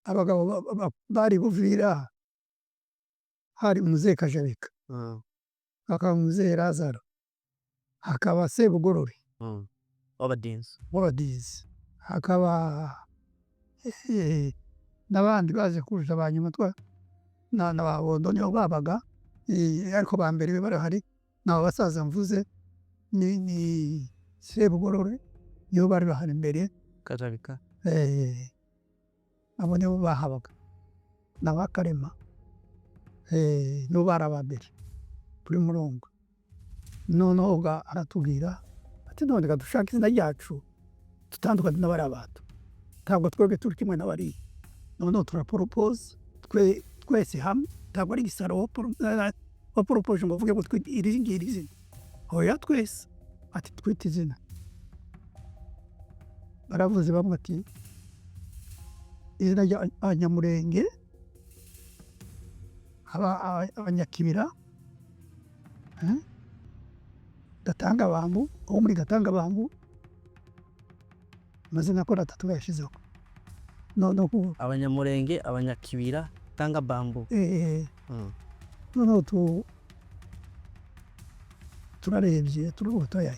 abagabo bari Buvira hari Muzehe Kajarika, hakaba Muzehe Lazaro, hakaba Sebugorore w'Abadizi, hakaba n'abandi baje kuza banyuma n'ababondo niho babaga, ariko ba mbere barahari n'abo basaza mvuze ni Sebugorore nibo bari bahari imbere, Kajarika abo nibo bahabaga n'abakarema nibo bari aba mbere kuri Murongo. Noneho aratubwira ati none reka dushake izina ryacu dutandukanye n'abariya bantu, ntabwo twebwe turi kimwe n'abariya, noneho turaporopoza twese hamwe, ntabwo ari Gisaro waporopoje ngo uvuge ngo iri ngiri izina, oya twese ati twite izina. Baravuze bamwe ati izina ry'Abanyamurenge, Abanyakibira, Gatangabambu, abo muri Gatangabambu, amazina akora atatu bayashyizeho. Noneho Abanyamurenge, Abanyakibira, Gatangabambu. Noneho turarebye turavuga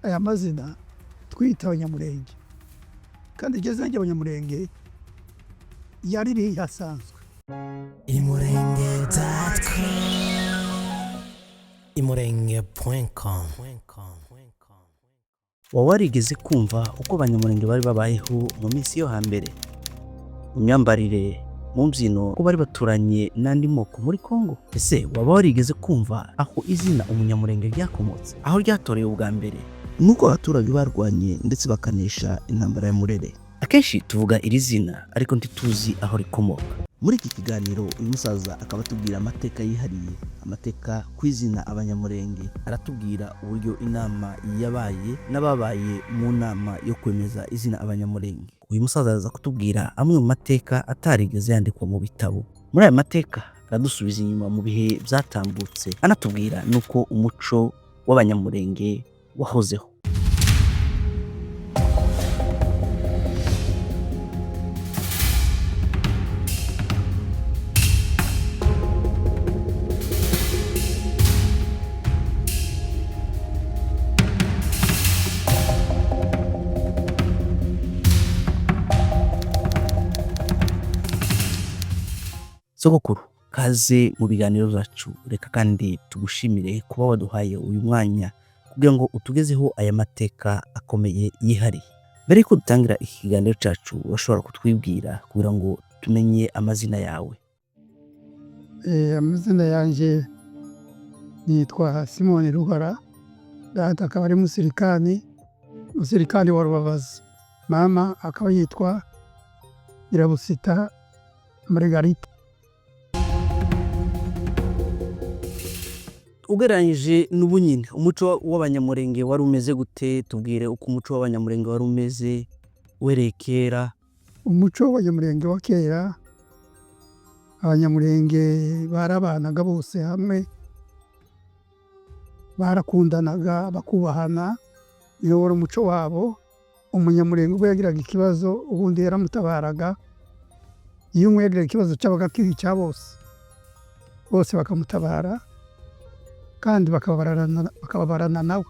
aya mazina twita Abanyamurenge, kandi iryo zina ry'Abanyamurenge yari rihasanzwe. imurenge.com. Waba warigeze kumva uko Abanyamurenge bari babayeho mu minsi yo hambere, mu myambarire, mu mbyino, ko bari baturanye n'andi moko muri Kongo? Ese waba warigeze kumva aho izina Umunyamurenge ryakomotse, aho ryatorewe ubwa mbere, nuko abaturage barwanye ndetse bakanesha intambara ya Murere? Akenshi tuvuga iri zina ariko ntituzi aho rikomoka. Muri iki kiganiro uyu musaza akaba atubwira amateka yihariye, amateka ku izina Abanyamurenge, aratubwira uburyo inama yabaye n'ababaye mu nama yo kwemeza izina Abanyamurenge. Uyu musaza aza kutubwira amwe mu mateka atarigeze yandikwa mu bitabo. Muri aya mateka aradusubiza inyuma mu bihe byatambutse, anatubwira nuko umuco w'Abanyamurenge wahozeho. Sogokuru, kaze mu biganiro byacu. Reka kandi tugushimire kuba waduhaye uyu mwanya kugira ngo utugezeho aya mateka akomeye yihariye. Mbere yuko dutangira iki kiganiro cyacu, urashobora kutwibwira kugira ngo tumenye amazina yawe? Amazina yanjye nitwa Simoni Ruhara, data akaba ari Musirikani wa Rubabaza, mama akaba yitwa Nyirabusita Margarita. Ugereranyije n'ubunyine, umuco w'Abanyamurenge wari umeze gute? Tubwire uko umuco w'Abanyamurenge wari umeze uhereye kera. Umuco w'Abanyamurenge wa kera, Abanyamurenge barabanaga bose hamwe, barakundanaga bakubahana, iyo wari umuco wabo. Umunyamurenge ubwo yagiraga ikibazo ubundi yaramutabaraga, iyo umwe yagiraga ikibazo cyabaga kiri icya bose bakamutabara kandi bakababarana nawe.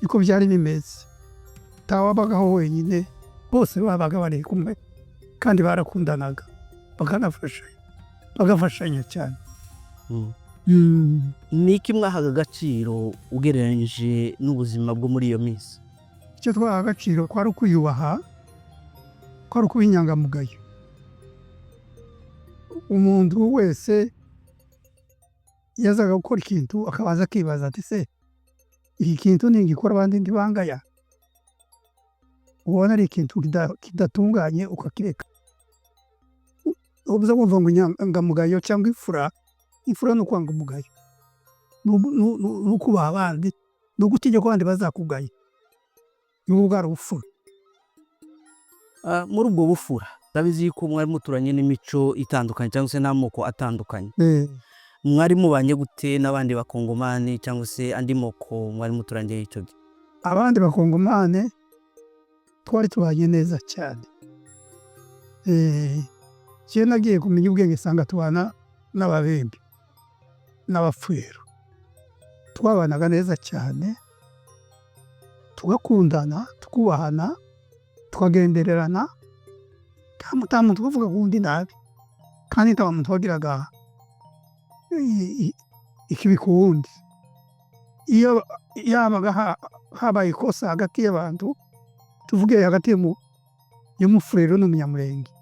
Niko byari bimeze, ntawabagaho wenyine, bose babaga bari kumwe kandi barakundanaga bagafashanya cyane. Niki mwahaga agaciro ugereranyije n'ubuzima bwo muri iyo minsi? Icyo twahaga agaciro kwari ukwiyubaha, kwari ukuba inyangamugayo. Umuntu wese yazaga gukora ikintu akabanza akibaza ati se iki kintu ningikora abandi ntibangaya? Ubona ari ikintu kidatunganye ukakireka. Ubuza kumva ngo inyangamugayo cyangwa imfura ni ukwanga umugayo, ni ukubaha abandi, ni ugutinya ko abandi bazakugaya. N'ubwo bwari ubufura. Muri ubwo bufura ndabizi yuko mwari muturanye n'imico itandukanye cyangwa se n'amoko atandukanye. Mwari mubanye gute n'abandi bakongomani cyangwa se andi moko mwari muturanye icyo gihe? Abandi bakongomane twari tubanye neza cyane, Je nagiye kumenya ubwenge nsanga tubana n'Ababembe n'Abafweru, twabanaga neza cyane, tugakundana, tukubahana, tukagendererana, nta muntu uvuga ku wundi nabi kandi nta muntu wagiraga ikibi ku wundi. Iyo yabaga habaye ikosa hagati y'abantu, tuvuge hagati y'Umufweru n'Umunyamulenge,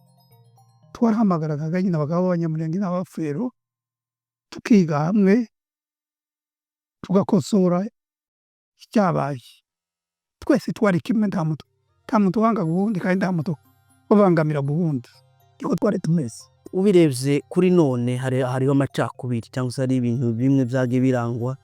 twarahamagaraga nyine abagabo b'Abanyamulenge n'Abafweru tukiga hamwe tugakosora icyabaye. Twese twari kimwe, nta muntu wangaga uwundi kandi nta muntu wabangamiraga uwundi, niko twari tumeze. Ubirebye kuri none hariho amacakubiri cyangwa se hari ibintu bimwe byagiye birangwa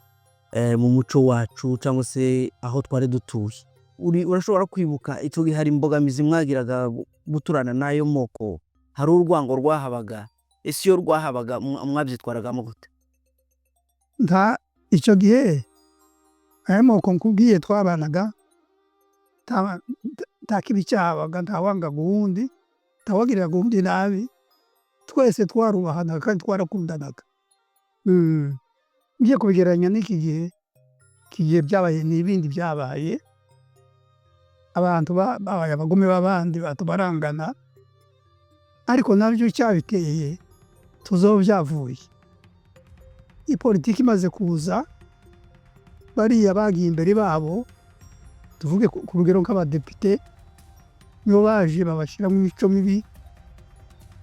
mu muco wacu cyangwa se aho twari dutuye. Urashobora kwibuka icyo gihe hari imbogamizi mwagiraga guturana n'ayo moko, hari urwango rwahabaga, ese iyo rwahabaga mwabyitwaragamo gute? Icyo gihe aya moko nkubwiye twabanaga, nta kibi cyahabaga, nta wangaga uwundi, nta wagiriraga uwundi nabi, twese twarubahanaga kandi twarakundanaga. Ngiye kubigereranya n'iki gihe byabaye n'ibindi byabaye, abantu babaye abagome b'abandi, abantu barangana, ariko nabyo cyabiteye tuzo byavuye. Ipolitiki imaze kuza, bariya bagiye imbere babo, tuvuge ku rugero nk'abadepite, nibo baje babashyiramo imico mibi,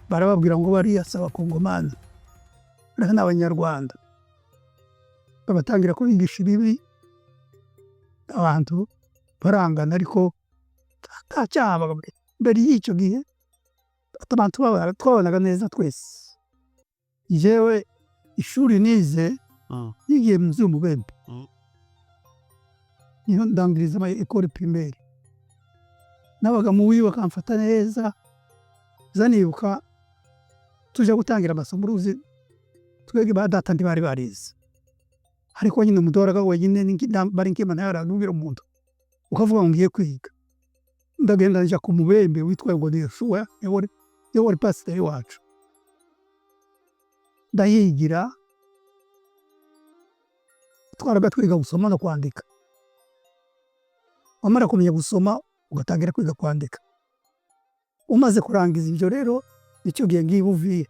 barababwira ngo bariya si Abakongomani, bariya ni Abanyarwanda, babatangira kubigisha ibibi, abantu barangana, ariko nta cyaha mbere y'icyo gihe, abantu twabanaga neza twese. Jewe ishuri nize yigiye mu Mubembe, niho ndangiriza ama école primaire, nabaga mu wiwe akamfata neza, zanibuka tujya gutangira amasomo, uruzi twebwe ba data ntibari barize, ariko nyine umudoraga wenyine bari nk'Imana yaranubira umuntu ukavuga ngo ngiye kwiga, ndagenda njya ku Mubembe witwa ngo ni Yosuwa, niwe wari pasiteri wacu, ndahigira, twaraga twiga gusoma no kwandika. Wamara kumenya gusoma ugatangira kwiga kwandika, umaze kurangiza ibyo rero nicyo gihe ngiye Buvira,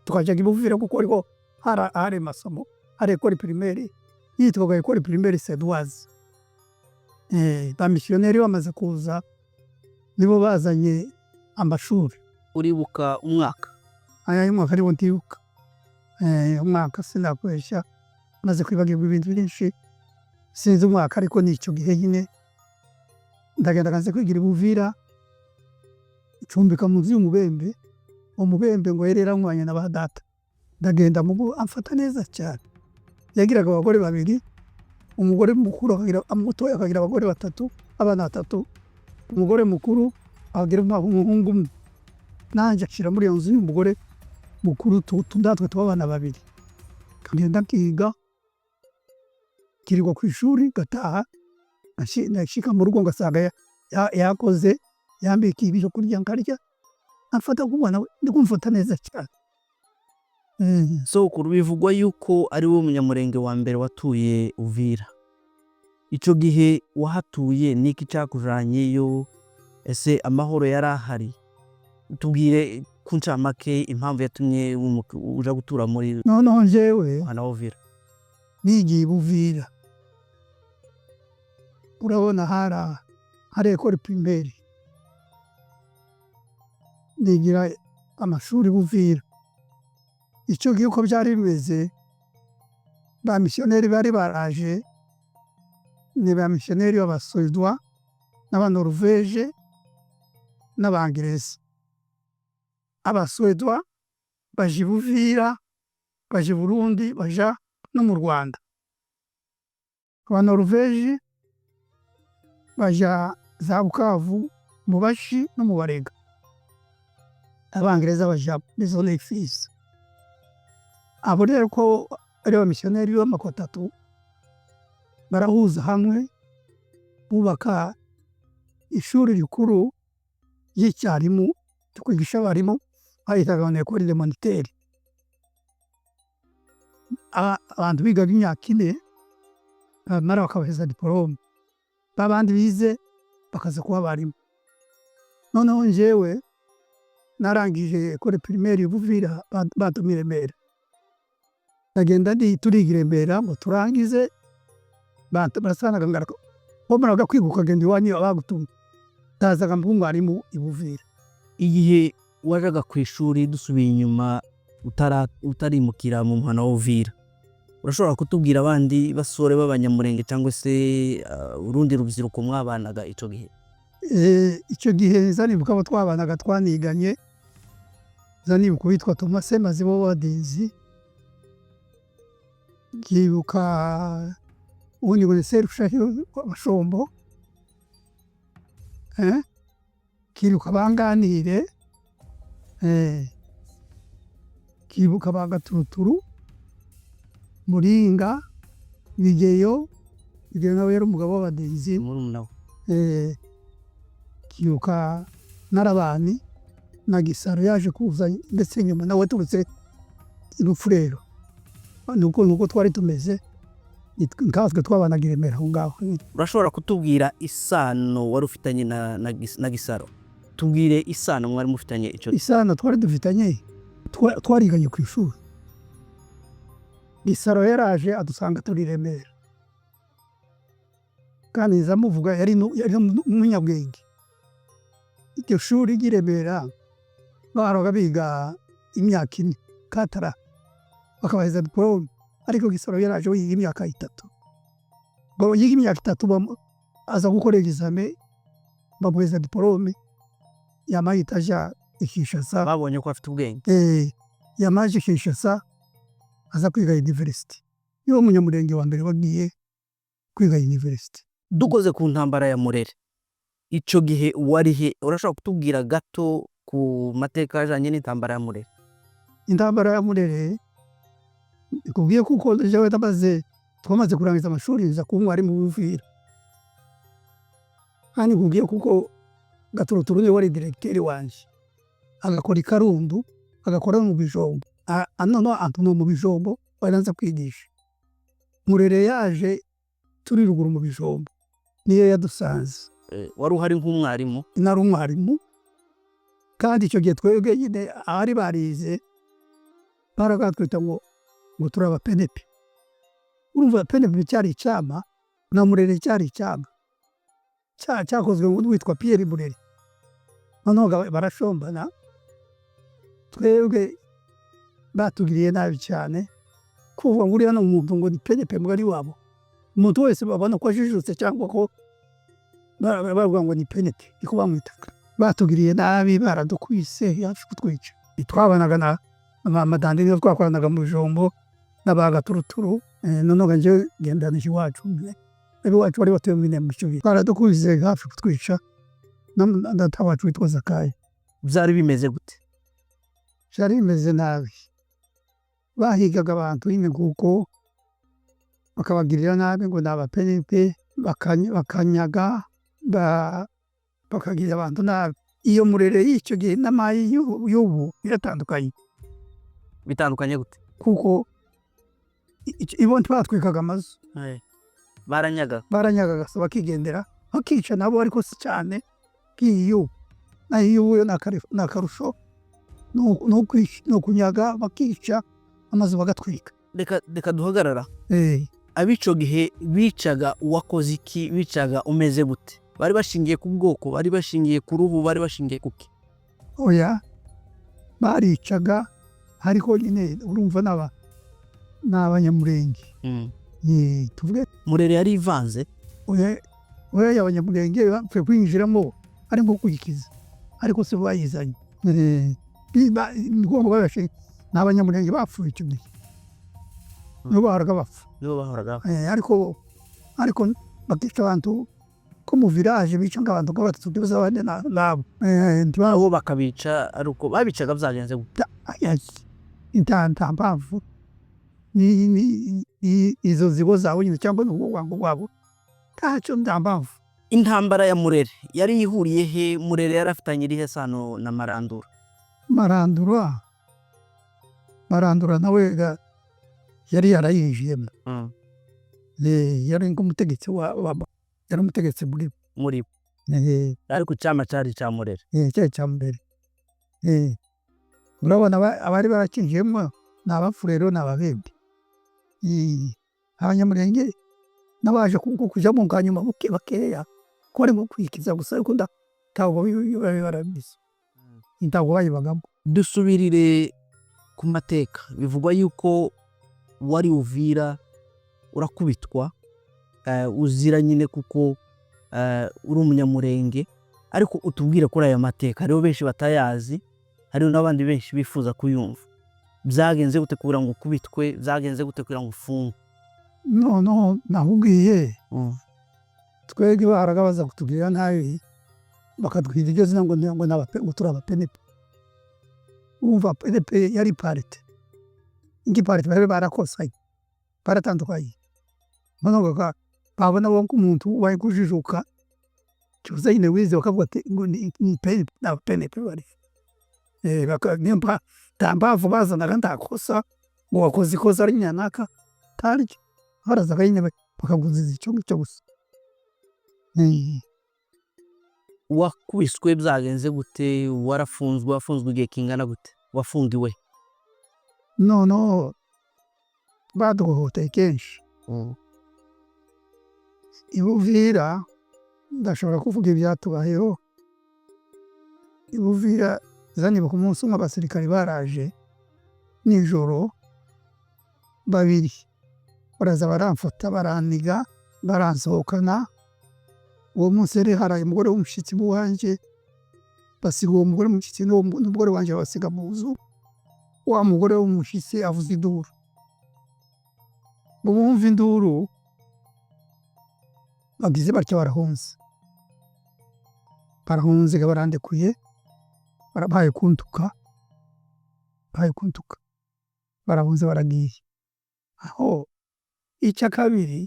tukajyaga i Buvira kuko ariho hari amasomo, hari école primaire yitwaga école primaire Sedoise. Ba missionnaire bamaze kuza nibo bazanye amashuri. Uribuka umwaka? Aya mwaka ariwo ndibuka, umwaka sinakwesha, maze kwibagirwa ibintu byinshi, sinzi umwaka, ariko nicyo gihe nyine ndagenda kanze kwigira i Buvira, icumbika mu nzu y'Umubembe, Umubembe ngo yari yaranywanye na ba data, ndagenda amfata neza cyane. Yagiraga abagore babiri, umugore mukuru akagira mutoya akagira abagore batatu, abana batatu, umugore mukuru akagira umuhungu umwe, nanjye akira muri iyo nzu y'umugore mukuru, natwe tw'abana babiri. Kagenda kiga, kirirwa ku ishuri, gataha, nashika mu rugo ngasanga yakoze, yambikiye ibyo kurya nkarya, amfata nk'umwana we, ndi kumfata neza cyane. Sokuru, bivugwa yuko ari wowe Munyamulenge wa mbere watuye Uvira. Icyo gihe wahatuye niki cyakujanyeyo, ese amahoro yari ahari? Tubwire ku ncamake impamvu yatumye uja gutura muri noneho njyewe Uvira. nigiye Buvira, urabona hari école primaire, nigira amashuri Buvira. Icyo gihe uko byari bimeze, ba missionnaire bari baraje, ni ba missionnaire b'Abasuédois n'Abanoruveje n'Abangereza. Abasuédois baje Buvira, baje Burundi, baja no mu Rwanda. Abanoruveje baja za Bukavu, mu Bashi no mu Barega. Abangereza baja Maison des Fils. Abo rero ko ari abamisiyoneri b'amoko atatu, barahuza hamwe bubaka ishuri rikuru ry'icyarimu tukwigisha abarimu bahitaga ngo école élémentaire, abantu bigaga imyaka 4 bamara bakabahereza diplome, babandi bize bakaza kuba abarimu. Noneho njyewe narangije école primaire Buvira bantumye i Remera, ndagenda turiga i Remera ngo turangize barasanaga ngaruka wamaraga kwiga ukagenda iwanyu abagutumye, ndazaga mba umwarimu i Buvira. Igihe wajaga ku ishuri dusubiye inyuma utarimukira mu muhana wa Uvira, urashobora kutubwira abandi basore b'abanyamurenge cyangwa se urundi rubyiruko mwabanaga icyo gihe? Icyo gihe zanibuka abo twabanaga twaniganye, zanibuka uwitwa Thomas Mazibo Wadezi, nkibuka ubundi ngo ni Serushahi Bashombo, nkibuka Banganire, nkibuka ba Gaturuturu, Muringa, Bigeyo nawe yari umugabo w'Abadenzi, nkibuka Narabani na Gisaro yaje kuza ndetse nyuma nawe turutse Rufurero. Nuko twari tumeze nkatwe twabanaga i Remera aho ngaho. Urashobora kutubwira isano wari ufitanye na Gisaro? Tubwire isano mwari mufitanye icyo. Isano twari dufitanye, twariganye ku ishuri. Gisaro yaraje adusanga turi i Remera, kandi nzamuvuga yari umunyabwenge. Iryo shuri ry'i Remera bahoraga biga imyaka 4 katara bakabaheza diplome, ariko Gisaro yaraje yiga imyaka 3. Ngo yiga imyaka 3 aza gukora examen bamuheza diplome, yamahita aja i Kinshasa. Babonye ko afite ubwenge. Yamaje Kinshasa aza kwiga university. Yo umunyamurenge wa mbere wagiye kwiga university. Dukoze ku ntambara ya Murere, icyo gihe wari he? Urashobora kutubwira gato ku mateka ajanye n'intambara ya Murere? Intambara ya Murere kubwiye kuko jewe twamaze kurangiza amashuri nza kuba umwarimu w'Uvira, kandi kubwiye kuko Gaturuturu niwe wari directeur wanje, agakora i Karundu, agakora mu Bijombo, noneho antuno mu Bijombo baranza kwigisha. Murere yaje turi ruguru mu Bijombo, niyo yadusanze. Wari uhari nk'umwarimu? Nari umwarimu, kandi icyo gihe twebwe nyine abari barize baragatwita ngo turaba penepe. Urumva penepe cyari icyama na Murere cyari icyama cyakozwe n'uwitwa Pierre Murere. Noneho barashombana, twebwe batugiriye nabi cyane, kuvuga ngo uriya n'umuntu ngo ni penepe mugari wabo, umuntu wese babona ko ajijutse cyangwa ko baravuga ngo ni penepe niko bamwitaga. Batugiriye nabi, baradukwise hafi kutwica. Twabanaga na Madandi niyo twakoranaga mu Bijombo n'aba Gaturuturu. Noneho nje gendana iwacu, iwacu bari batuye mu Minembwe, baradukwise hafi kutwica. Data wacu witwa Zakayo. Byari bimeze gute? Byari bimeze nabi, bahigaga abantu nyine kuko bakabagirira nabi ngo ni abapenepe, bakanyaga, bakagirira abantu nabi. Iyo Murere y'icyo gihe n'amayi y'ubu biratandukanye. Bitandukanye gute? Kuko ibo batwikaga amazu, baranyaga so bakigendera bakica nabo, ariko si cyane nk'iyo nayo nakarusho no kunyaga bakica amazu bagatwika. Reka duhagarara. Abico gihe bicaga uwakoze iki? Bicaga umeze gute? Bari bashingiye ku bwoko, bari bashingiye ku ruhu, bari bashingiye kuki? Oya, baricaga ariko nyine urumva n'abanyamurenge. Tuvuge Murere yari ivanze. Oya y'abanyamurenge bapfuye kwinjiramo ari nko kuyikiza, ariko se bayizanye. Ngo babashe n'abanyamurenge bapfuye icyo gihe, nibo bahoraga bapfa. Ariko bakica abantu ko mu village, bica nk'abantu ko batatu bazabane nabo. Abo bakabica ari uko babicaga byagenze gute? Nta mpamvu izo zibo zawe nyine cyangwa n'ubwango bwabo, ntacyo, nta mpamvu. intambara ya Murere yari ihuriye he? Murere yari afitanye irihe sano na Marandura? Marandura nawe yari yarayinjiyemo. Yari nk'umutegetsi yari umutegetsi muri bo. Eh, Ariko icyama cyari icya Murere. cyari cya mbere. Urabona abari barakinjiyemo ni Abafurero n'Ababembe. Abanyamurenge n'abaje kujyamo bwa nyuma bakeya ko bari kwikiza gusa ariko ntabwo bari barabizi, ntabwo bayibagamo. Dusubirire ku mateka. Bivugwa yuko wari Uvira urakubitwa, uzira nyine kuko uri umunyamurenge, ariko utubwire kuri aya mateka. Hariho benshi batayazi, hariho n'abandi benshi bifuza kuyumva. Byagenze gute kugira ngo ukubitwe? Byagenze gute kugira ngo ufungwe? No nakubwiye twebwe baragabaza kutubwira nabi bakatwira iryo zina ngo turi abapenepe. Umva penepe yari parite, ingi parite bari barakosanye baratandukanye, noneho babona ko umuntu waye kujijuka cyuza nyine wize bakavuga ati ngo ni penepe n'abapenepe bari mpamvu bazanaga ndakosa ngo wakoze ikosa ari nyanaka taryo barazaga nyine bakaguziza icyo ngicyo gusa. Wakubiswe byagenze gute? Wafunzwe igihe kingana gute? Wafungiwe? No baduhohoteye kenshi. I Buvira ndashobora kuvuga ibyatubayeho. I Buvira zanibuka umunsi umwe abasirikari baraje nijoro babiri baraza baramfata baraniga baransohokana. Uwo munsi rero haraye umugore w'umushyitsi wanje, basiga uwo mugore w'umushyitsi n'umugore wanje basiga mu nzu. Wa mugore w'umushyitsi avuza induru, bumva induru bagize batya barahunze barandekuye baye kuntuka barahunze baragiye. Aho icya kabiri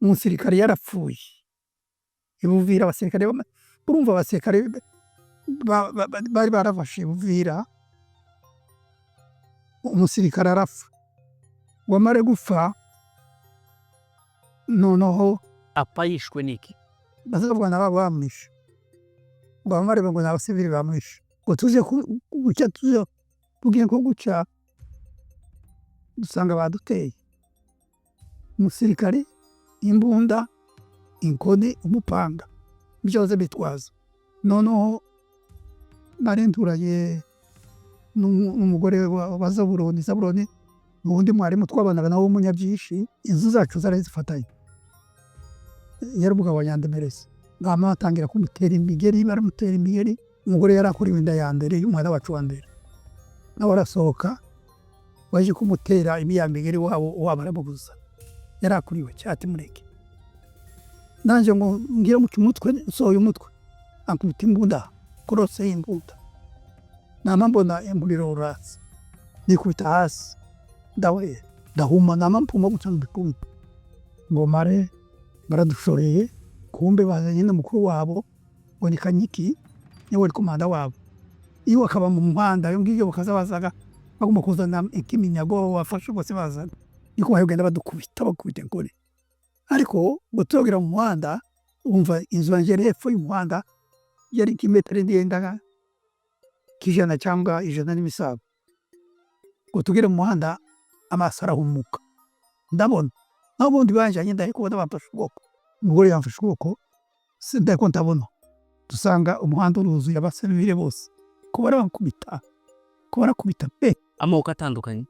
umusirikare yarapfuye. I Buvira abasirikare urumva abasirikare bari barafashe Buvira, umusirikare arapfa. Wamare gupfa noneho Apa yishwe niki? bazavuga nabo bamwishe, bamare ngo n'abasivili bamwishe. Ngo tuze gucya tugiye ko gucya dusanga baduteye umusirikare, imbunda, inkoni, umupanga byose bitwaza. Noneho narenturanye n'umugore wa Zabuloni n'undi mwarimu twabanaga nawe w'umunyabyishi. Inzu zacu zari zifatanye, yari umugabo wa Nyandemerezi. Ngama batangira kumutera imigeri, baramutera imigeri. Umugore yari akuriwe inda ya mbere y'umwana wacu wa mbere, nawe arasohoka waje kumutera imiyambigeri wabo baramubuza. Yari akuriwe cyati mureke. Nanje ngo ngira mu kimutwe nsoye umutwe akubita imbunda kurose imbunda. Nama mbona emburiro urasa nikubita hasi ndahuma nama mpuma gucanga bikumbi. Ngo mare baradushoreye, kumbe bazanye n'umukuru wabo ngo ni Kanyiki niwe ari komanda wabo. Iyo akaba mu muhanda yo ngiyo bakazabazaga bagomba kuzana ikiminyago wafashe bose bazana, niko bahagenda badukubita ngore. Ariko gutogira mu muhanda umva inzu yanje hepfo y'umuhanda yari kimetero ndiyendaga kijana cyangwa ijana n'imisago. Gutugira mu muhanda amaso arahumuka ndabona n'abundi banjanye ndari kubona bamfashe ukuboko. Umugore yamfashe ukuboko sindako ntabona, dusanga umuhanda uruzuye abasivile bose ko barakubita pe amoko atandukanye.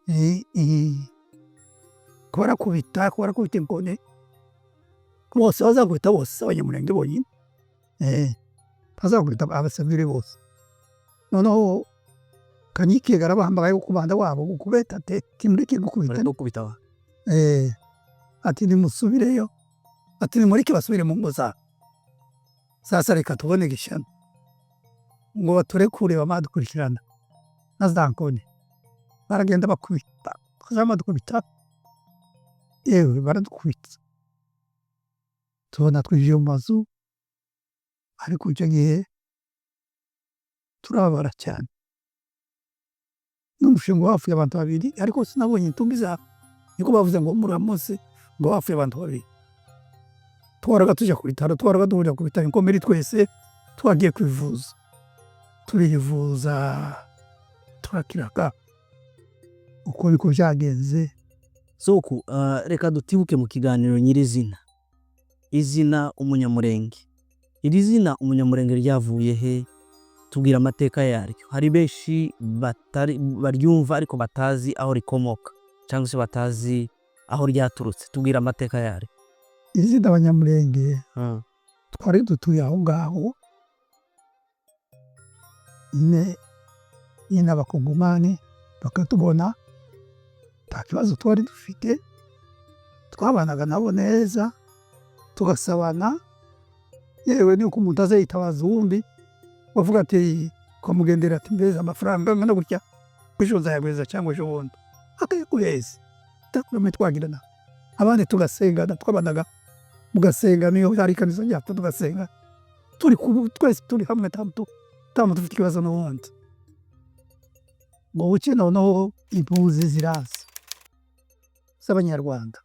Ko barakubita inkoni bose bazakubita bose abanyamurenge bonyine, bazakubita abasivile bose. Noneho Kanyiki garabahambaye kumanda wabo gukubeta te kimureke gukubita. Ati nimusubireyo, ati nimureke basubire mu ngo zabo. Sasa reka tubone gishano ngo baturekure bamadukurikirana nazankone. Baragenda bakubita bamadukubita, baradukubita tubona twinjiye mu mazu ariko icyo gihe turababara cyane, n'umushinga wapfuye abantu babiri ariko sinabonye intumbi niko bavuze ngo muramusi ngo hapfuye abantu babiri, twaraga tujya ku bitaro, twaraga duhurira ku bitaro inkomeri twese twagiye kwivuza, turivuza turakiraga, uko niko byagenze. Soko reka dutibuke mu kiganiro nyirizina, izina Umunyamurenge, iri zina Umunyamurenge ryavuye he? Tubwira amateka yaryo, hari benshi baryumva ariko batazi aho rikomoka cyangwa se batazi aho ryaturutse, tubwira amateka yaryo. Izina Abanyamurenge twari dutuye aho ngaho nyine abakongomani bakatubona nta kibazo twari dufite, twabanaga nabo neza tugasabana, yewe nuko umuntu aza yitabaza uwundi bavuga ati kwamugendera ati mbeza amafaranga angana gutya ejo nzayagwiza cyangwa ejo bundi akayiguheza, takurame twagirana abandi tugasengana, twabanaga mugasenga, niyo hari ikanisa ryacu tugasenga twese turi hamwe, tamu dufite ikibazo n'ubundi. Ngo buke noneho impunzi ziraza z'Abanyarwanda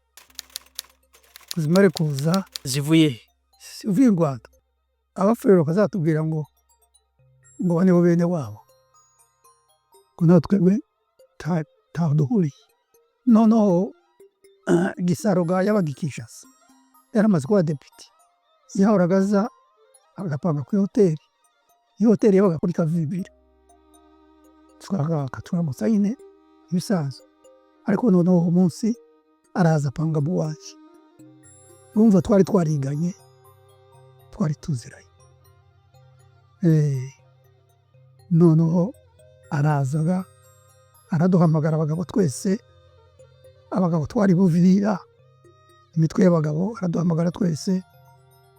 zimare kuza zivuye zivuye mu Rwanda, abafurero bakazatubwira ngo bane bo bene wabo, ngo natwebwe ntaho duhuriye. Noneho Gisaroga yabaga i Kinshasa, yaramaze kuba depite, yahoraga aza agapanga kuri hoteli, iyo hoteli yabaga kuri Kavimvira, turamutsa nyine ibisanzwe, ariko noneho uwo munsi araza apanga mu wacu, urumva twari twariganye, twari tuziranye. Noneho arazaga araduhamagara abagabo twese, abagabo twari Buvira, imitwe y'abagabo araduhamagara twese,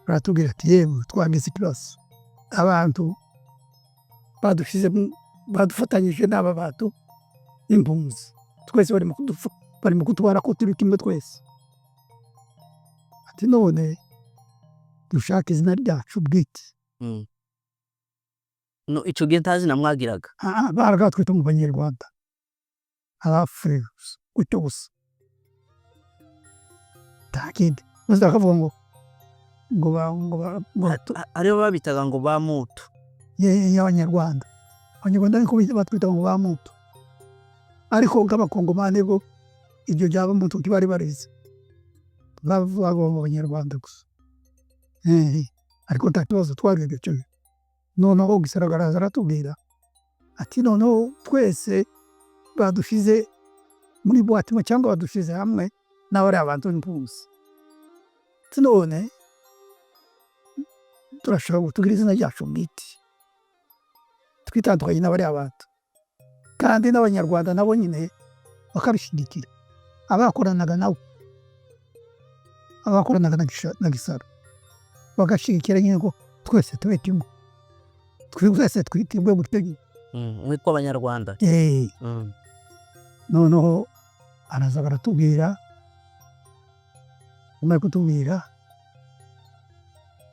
aratubwira ati yewe twagize ikibazo, abantu badufatanyije n'aba bantu impunzi, twese barimo kutubara ko turi kimwe twese, ati none dushaka izina ryacu bwite. No, icyo gihe nta zina mwagiraga? Baraga twita mu Banyarwanda abafurero gutyo gusa, nta kindi. Maze bakavuga ngo aribo babitaga ngo ba Mutu y'Abanyarwanda, Abanyarwanda niko batwita ngo ba Mutu, ariko nk'Abakongomani bo ibyo byaba Mutu ntibari barize, bavuga ngo Abanyarwanda gusa, ariko nta kibazo twariga icyo gihe. Noneho Gisaraga araza aratubwira ati noneho twese badushize muri buwate cyangwa badushize hamwe n'abari abantu impunzi, none turashobora gutugira izina ryacu bwite twitandukanye n'abari abantu, kandi n'Abanyarwanda nabo nyine bakabishyigikira, abakoranaga nabo, abakoranaga na Gisaro bagashyigikira nyine ko twese tube kimwe, twese twitirwe gutyo nyine mwitwa Abanyarwanda. Noneho araza baratubwira, nyuma kutubwira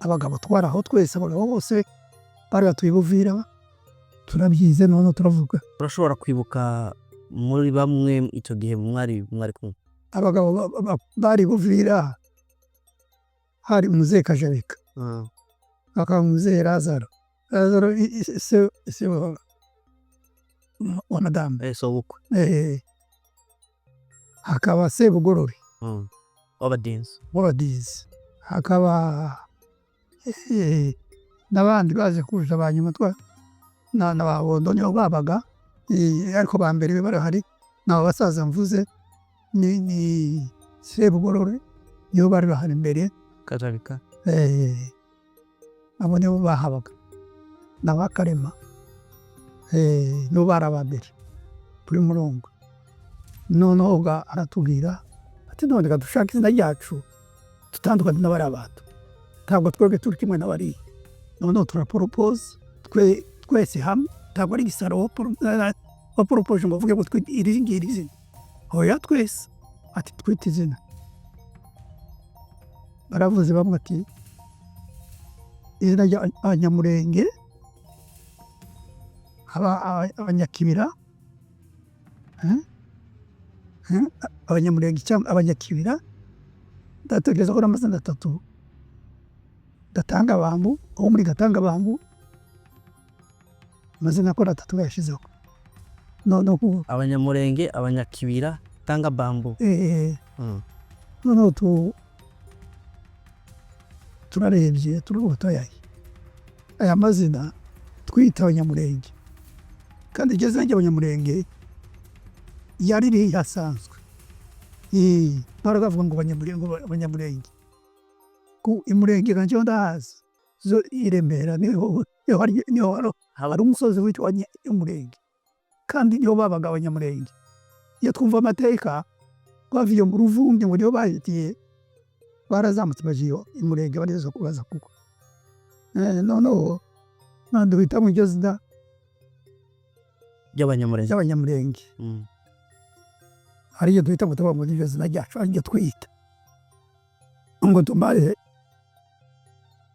abagabo twaraho twese, abagabo bose bari batuye Buvira, turabyize. Noneho turavuga, urashobora kwibuka muri bamwe icyo gihe mwari kumwe? Abagabo bari Buvira hari Muzehe Kajarika, hakaba Muzehe Lazaro se wa madamu, sobukwe, hakaba Sebugorore w'Abadinzi, hakaba n'abandi baje kuza banyuma n'ababondo niho babaga, ariko ba mbere barahari, n'abo basaza mvuze ni Sebugorore niho bari bahari mbere, Kajarika abo nibo bahabaga, n'Abakarema nibo bari aba mbere kuri Murongo. Noneho aratubwira ati none reka dushake izina ryacu dutandukanye n'abari abantu, ntabwo twebwe turi kimwe n'abariya. Noneho turaporopoza twese hamwe, ntabwo ari Gisaro waporopoje ngo avuge ngo iri ngiri izina, oya twese ati twite izina. Baravuze bamwe ati izina ry'Abanyamulenge, Abanyakibira, Abanyamulenge cyangwa Abanyakibira, ndatekereza ko n'amazina 3 Gatangabambu, aho muri Gatangabambu amazina ko 3 yashizeho no Abanyamulenge, Abanyakibira, Tangabambu. no turarebye turubuto aya mazina twita Abanyamulenge, kandi iryo zina ry'Abanyamulenge yari rihasanzwe. Baravuga ngo Abanyamulenge ku imurenge kanjye ndahazi zo iremera niho hari umusozi witwa Umurenge, kandi niho babaga Abanyamulenge. Iyo twumva amateka bavuye mu Ruvunge ngo niho bahitiye, barazamutse bagiye Umurenge bageze kubaza kuko noneho nandi wita mu iryo zina ry'Abanyamulenge. Hariyo duhita gutaba mu iryo zina ryacu, aryo twita ngo tumare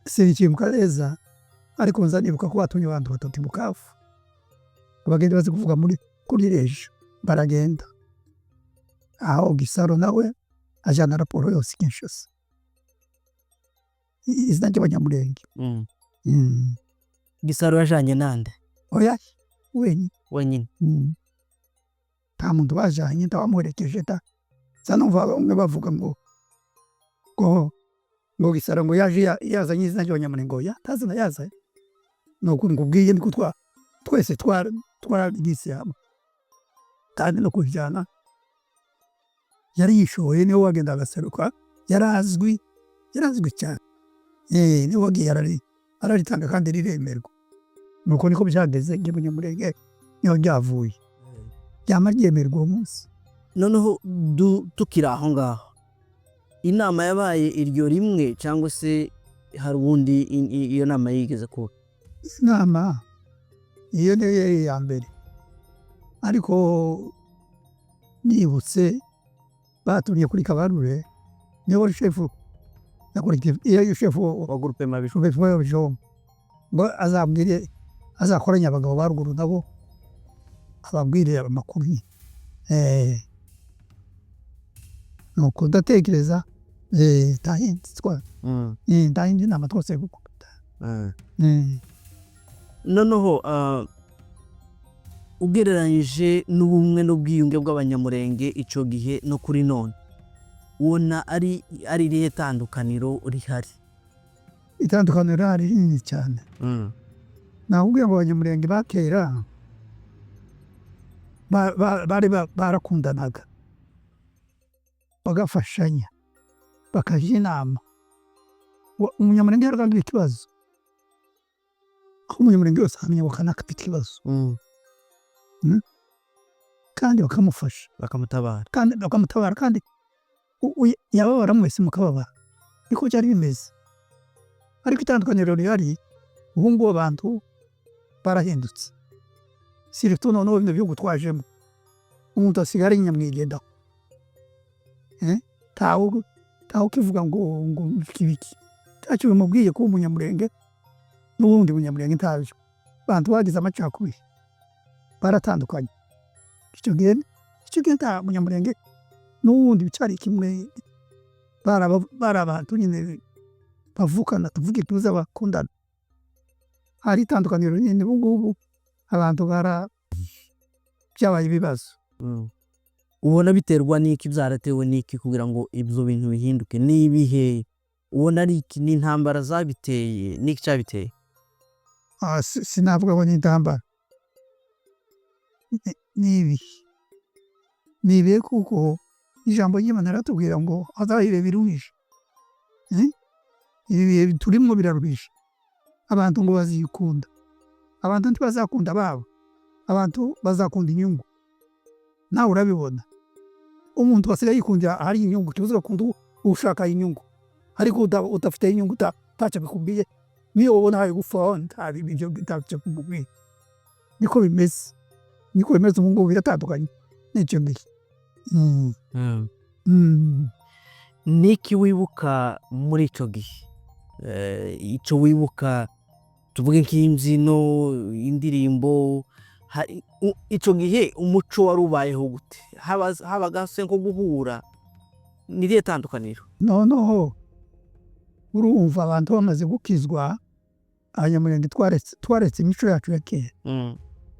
sirikimuka neza, ariko nzanibuka ko batumye abantu 3 Bukavu, abagenda bazi kuvuga kuri rejo, baragenda aho Gisaro nawe ajana raporo yose Kinshasa. Izina ry'Abanyamulenge. Gisaro yajanye nande? Oya wenyine. Nta muntu bajanye, ntawamuherekeje zanumva bamwe bavuga ngo Gisaro ngo yaje yazanye izina ry'Abanyamulenge. Oya, ntazina yazaye, nuko ngubwiye niko twese twarigise hamwe, kandi no kujyana yari yishoboye, niwe wagenda agaseruka, yarazwi cyane. Niwe wagiye araritanga kandi riremerwa. Nuko niko byageze ry'Abanyamulenge, niho ryavuye ryama ryemerwa uwo munsi. Noneho tukiri aho ngaho, inama yabaye iryo rimwe cyangwa se hari ubundi iyo nama yigeze kuba? Inama iyo niyo yari iya mbere, ariko nibutse batumye kuri Kabarure, niwe shefu iyo shefu wa groupe Mabijombo, ngo azakoranya abagabo ba ruguru nabo ababwire amakuru. Nuko ndatekereza ndahindi nama twose gukunda. Noneho ugereranyije n'ubumwe n'ubwiyunge bw'Abanyamulenge icyo gihe no kuri none, ubona ari irihe tandukaniro rihari? Itandukaniro rihari rinini cyane. Nakubwiye ngo Abanyamulenge bakera bari barakundanaga, bagafashanya, bakajya inama. Umunyamulenge yaragira ikibazo, aho Umunyamulenge wese ahamya afite ikibazo, kandi bakamufasha, bakamutabara, kandi yababara mwese mukababara. Niko byari bimeze. Ariko itandukaniro rihari, ubu ngubu abantu barahindutse, surtout noneho ibintu byo gutwajemo, umuntu asigaye ari nyamwigendaho. Taho kivuga ngo biki ntacyo bimubwiye ko Umunyamulenge n'ubundi Munyamulenge ntabyo. Abantu bagize amacakubiri, baratandukanye. Icyo gihe nta Munyamulenge n'ubundi bicari kimwe, bari abantu nyine bavukana, tuvuge tuza bakundana. Hari itandukaniro nyine. Ubu ngubu abantu byabaye ibibazo. Ubona biterwa n'iki, byaratewe n'iki kugira ngo ibyo bintu bihinduke? Nibihe ubona ari iki? Ni intambara zabiteye? N'iki cyabiteye? Sinavuga ngo ni intambara, nibihe kuko ijambo ry'Imana riratubwira ngo azahibe biruhije. Ibi bihe turimo biraruhije. Abantu ngo bazikunda, abantu ntibazakunda ababo, abantu bazakunda inyungu. Nawe urabibona, umuntu wasigaye yikundira ahari inyungu, tuzi gukunda ushaka inyungu, ariko udafite inyungu ntacyo bikubwiye. Niyo ubona hari gupfa nta ibyo ntacyo bikubwiye. Niko bimeze ubu ngubu, biratandukanye n'icyo gihe. Niki wibuka muri icyo gihe? icyo wibuka tuvuge nk'imbyino indirimbo icyo gihe umuco wari ubayeho gute habaga se nko guhura n'iriya tandukaniro noneho urumva abantu bamaze gukizwa abanyamurenge twaretse imico yacu ya kera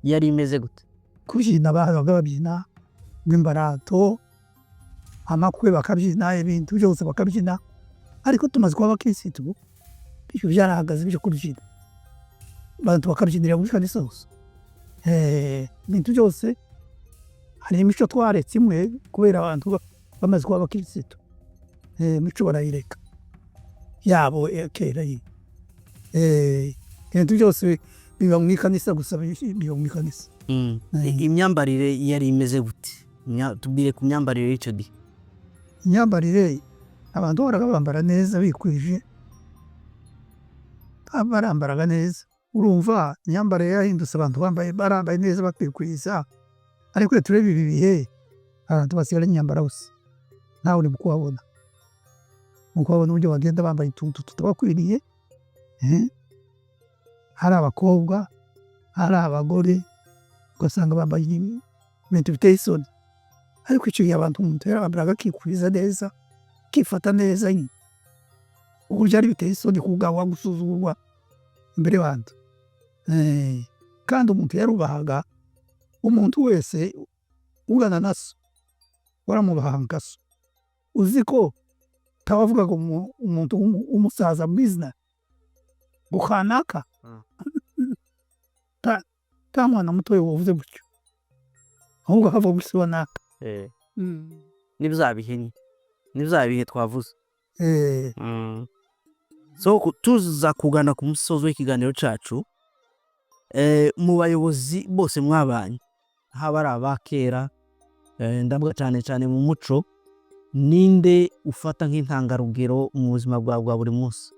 yari imeze gute kubyina babaga babyina rw'imbarato amakwe bakabyina ibintu byose bakabyina ariko tumaze kuba abakirisitu bityo byarahagaze byo kubyina abantu bakabyinira muri kanisa hose ibintu byose hari imico twaretse imwe kubera abantu bamaze kuba abakirisitu imico barayireka yabo kera ibintu byose biba mu ikanisa gusa biba mu ikanisa imyambarire yari imeze gute tubwire ku myambarire y'icyo gihe imyambarire abantu bahoraga bambara neza bikwije barambaraga neza urumva imyambarire yahindutse abantu barambaye neza bakikwiza ariko iyo tureba ibi bihe abantu basigara imyambaro gusa ntawe uri kubabona uburyo bagenda bambaye utuntu tutabakwiriye hari abakobwa hari abagore ugasanga bambaye ibintu biteye isoni ariko icyo gihe abantu umuntu yarambaraga akikwiza neza akifata neza uburyo ari biteye isoni kugawa gusuzugurwa imbere y'abantu kandi umuntu yarubahaga umuntu wese ugana na so waramubahaga nka so uzi ko tabavugaga umuntu w'umusaza mwiza gukanaka ta mwana mutoya wavuze gutyo ahubwo akava gusobanaka nibyo twavuze so tuza kugana ku musozo w'ikiganiro cyacu mu bayobozi bose mwabanye haba ari abakera ndavuga cyane cyane mu muco ninde ufata nk'intangarugero mu buzima bwawe bwa buri munsi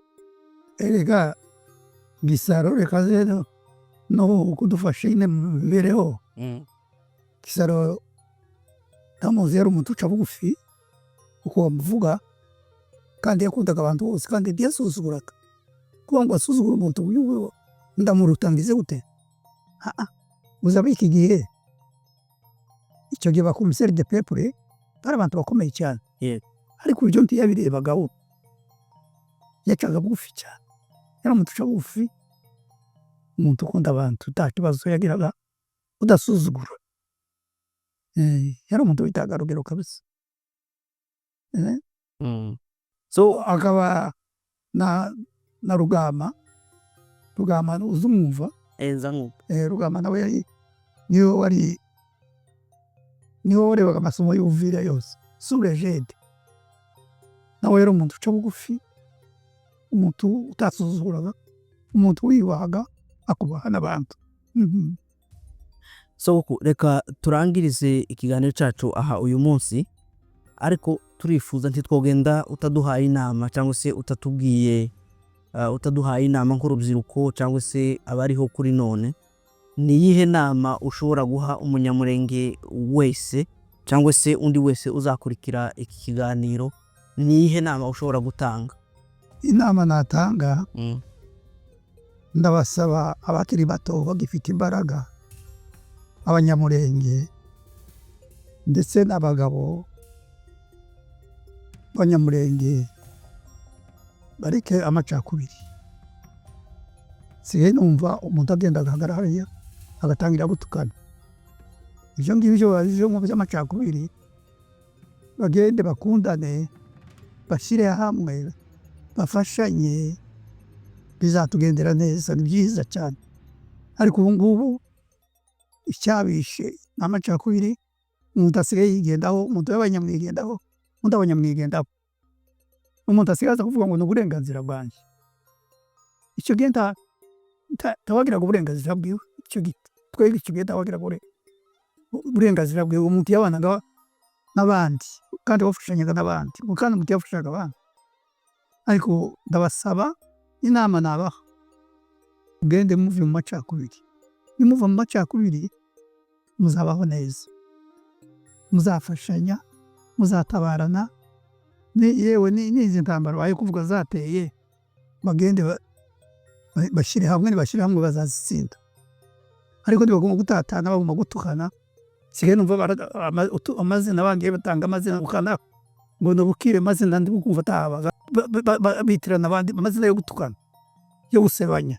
erega Gisaro reka rero no kudufasha ine mu mibereho Gisaro ndamuzi yari umuntu uca bugufi uko bamuvuga kandi yakundaga abantu bose kandi ntiyasuzuguraga kuba ngo asuzugura umuntu uyu ndamuruta ngize gute uzaba iki gihe icyo gihe bakomiseri de pepure bari abantu bakomeye cyane ariko uburyo ntiyabirebagaho yacaga bugufi cyane yari umuntu uca bugufi umuntu ukunda abantu nta kibazo yagiraga udasuzugura yari umuntu w'intangarugero kabisa so akaba na Rugama uzi umwumva Rugama nawe niwe warebaga amasomo y'ubuvira yose surejede nawe yari umuntu uca bugufi umuntu utasuzuguraga umuntu wiyubahaga akubaha n'abantu so reka turangirize ikiganiro cyacu aha uyu munsi ariko turifuza ntitwogenda utaduhaye inama cyangwa se utaduhaye inama nk'urubyiruko cyangwa se abariho kuri none ni iyihe nama ushobora guha umunyamurenge wese cyangwa se undi wese uzakurikira iki kiganiro ni iyihe nama ushobora gutanga inama natanga ndabasaba abakiri bato bagifite imbaraga abanyamurenge ndetse n'abagabo abanyamurenge bareke amacakubiri sigaye numva umuntu agenda agahagarara hariya agatangira gutukana ibyo ngibyo babijeho mu by'amacakubiri bagende bakundane bashyire hamwe bafashanye bizatugendera neza ni byiza cyane ariko ubu ngubu icyabishe n'amacakubiri umuntu asigaye yigendaho umuntu w'abanyamwigendaho undi abanyamwigendaho umuntu asigaza kuvuga ngo ni uburenganzira bwanjye icyo gihe ntawagiraga uburenganzira bwiwe twebwe icyo gihe ntawagiraga uburenganzira bwiwe umuntu yabanaga n'abandi kandi bafashanyaga n'abandi kandi umuntu yafashaga abandi ariko ndabasaba inama nabaha mugende muve mu macakubiri nimuva mu macakubiri muzabaho neza muzafashanya muzatabarana yewe n'izi ntambara baye kuvuga zateye bagende bashyire hamwe bazazitsinda, ariko ntibagomba gutatana, bagomba gutukana. Sigaye numva amazina bangiye batanga amazina ukana ngo nubukire amazina ndi kumva atabaga bitirana abandi amazina yo gutukana, yo gusebanya.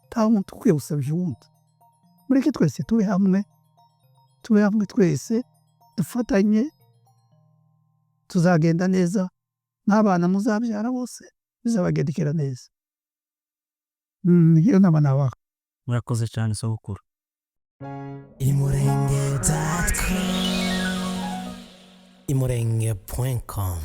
Nta muntu ukwiye gusebya uwundi. Mureke twese tube hamwe twese dufatanye, tuzagenda neza, n'abana muzabyara bose bizabagendekera neza. Iyo nama nabaha. Murakoze cyane sogokuru. imurenge.com